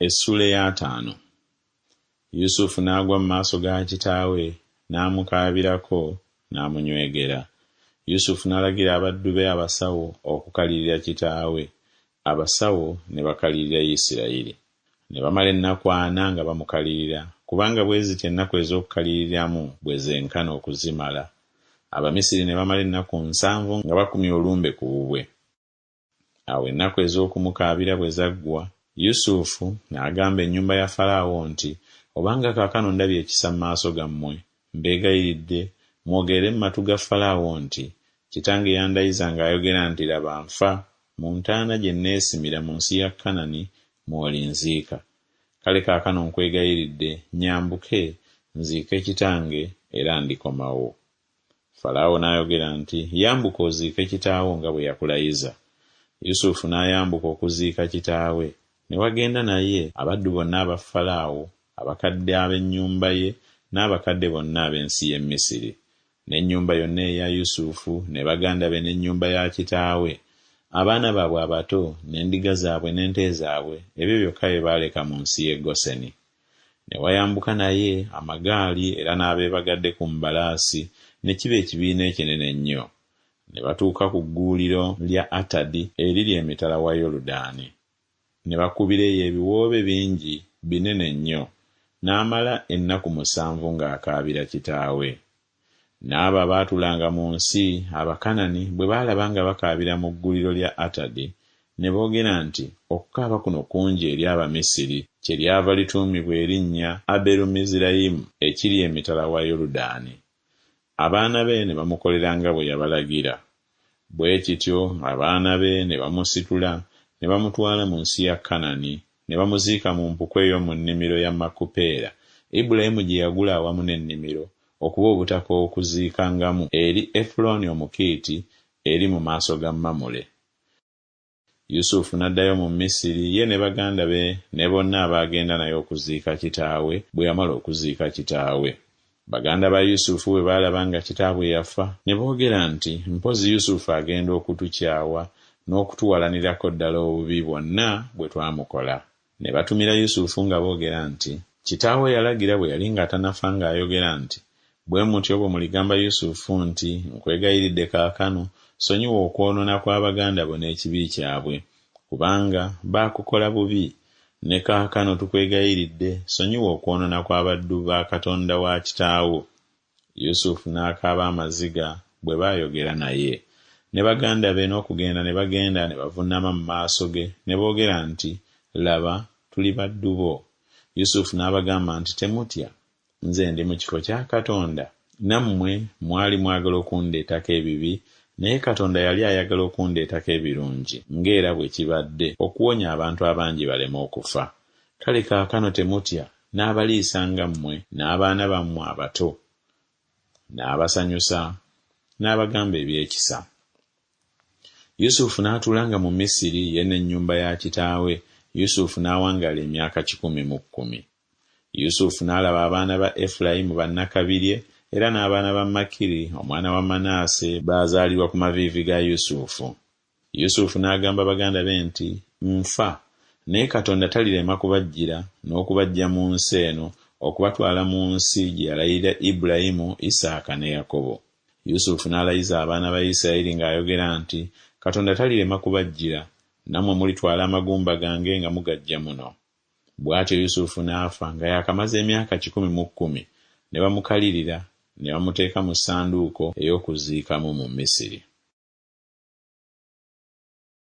Essuula ya 5. Yusufu n'agwa mu maaso ga kitaawe, n'amukaabirako, n'amunywegera. Yusufu n'alagira abaddu be abasawo okukalirira kitaawe. Abasawo ne bakalirira Isirayiri. Ne bamala ennaku 4 nga bamukalirira, kubanga bwe ziti ennaku ez'okukaliriramu bwe zenkana okuzimala. Abamisiri ne bamala ennaku 7 nga bakumya olumbe ku bubwe. Awo ennaku ez'okumukaabira bwe zaggwa, Yusufu n'agamba ennyumba ya Falaawo nti, obanga kaakano ndabye ekisa mu maaso gammwe, mbeegayiridde mwogere mu matu ga Falaawo nti, kitange yandayiza ng'ayogera nti, laba nfa mu ntaana gye neesimira mu nsi ya Kanani mw'oli nziika. Kale kaakano nkwegayiridde, nyambuke nziike kitange era ndikomawo. Falaawo n'ayogera nti, yambuka oziike kitaawo nga bwe yakulayiza. Yusufu n'ayambuka okuziika kitaawe. Ne wagenda naye abaddu bonna aba Falaawo, abakadde ab'ennyumba ye n'abakadde bonna ab'ensi y'e Misiri. N'ennyumba yonna eya Yusufu ne baganda be n'ennyumba ya kitaawe, abaana baabwe abato n'endiga zaabwe n'ente zaabwe, ebyo byokka bye baaleka mu nsi y'e Goseni. Ne wayambuka naye amagaali era n'abeebagadde ku mbalaasi, ne kiba ekibiina ekinene nnyo. Ne batuuka ku gguuliro lya Atadi eriri emitala wa Yoludaani. Ne bakubira eyo ebiwoobe bingi binene nnyo, n'amala ennaku 7 ng'akaabira kitaawe. N'abo abaatulanga mu nsi Abakanani bwe baalaba nga bakaabira mu gguuliro lya Atadi, ne boogera nti, okukaaba kuno kungi eri Abamisiri, kyeryava lituumibwa erinnya Aberumizirayimu ekiri emitala wa Yoludaani. Abaana be ne bamukolera nga bwe yabalagira. Bwe kityo abaana be ne bamusitula ne bamutwala mu nsi ya Kanani, ne bamuziika mu mpuku ey'omu nnimiro ya Makupeera, Ibulayimu gye yagula awamu n'ennimiro, okuba obutaka okuziikangamu eri Efuloni Omukiiti eri mu maaso ga Mamule. Yusufu n'addayo mu Misiri, ye ne baganda be ne bonna abaagenda naye okuziika kitaawe bwe yamala okuziika kitaawe. Baganda ba Yusufu bwe baalaba nga kitaabwe yafa, ne boogera nti, mpozi Yusufu agenda okutukyawa n'okutuwalanirako ddala obubi bwonna bwe twamukola. Ne batumira Yusufu nga boogera nti, kitaawe yalagira bwe yali nga tanafa ng'ayogera nti, bwe mutyo bwe muligamba Yusufu nti, nkwegayiridde kaakano sonyiwa okwonoona kw'abaganda bo n'ekibi kyabwe, kubanga baakukola bubi. Ne kaakano tukwegayiridde sonyiwa okwonoona kw'abaddu ba Katonda wa kitaawo. Yusufu n'akaaba amaziga bwe baayogera naye. Ne baganda be n'okugenda ne bagenda ne bavuunama mu maaso ge, ne boogera nti, laba tuli baddu bo. Yusufu n'abagamba nti, temutya, nze ndi mu kifo kya Katonda. Nammwe mwali mwagala okundeetako ebibi, naye Katonda yali ayagala okundeetako ebirungi, ng'era bwe kibadde, okuwonya abantu abangi baleme okufa. Kale kaakano temutya, n'abaliisa nga mmwe n'abaana bammwe abato. N'abasanyusa, n'abagamba ebyekisa. Yusufu n'atuulanga mu Misiri, ye n'ennyumba ya kitaawe. Yusufu n'awangaala emyaka 10. Yusufu n'alaba abaana ba Efulayimu bannakabirye, era n'abaana ba Makiri omwana wa Manaase baazaalirwa ku maviivi ga Yusufu. Yusufu n'agamba baganda be nti, nfa, naye Katonda talirema kubajjira n'okubaggya mu nsi eno, okubatwala mu nsi gye yalayirira Ibulayimu, Isaaka ne Yakobo. Yusufu n'alayiza abaana ba Isirayiri ng'ayogera nti, Katonda talirema kubajjira, nammwe mulitwala amagumba gange nga mugajja muno. Bw'atyo Yusufu n'afa nga yakamaze emyaka 10. Ne bamukalirira, ne bamuteeka mu ssanduuko ey'okuziikamu mu Misiri.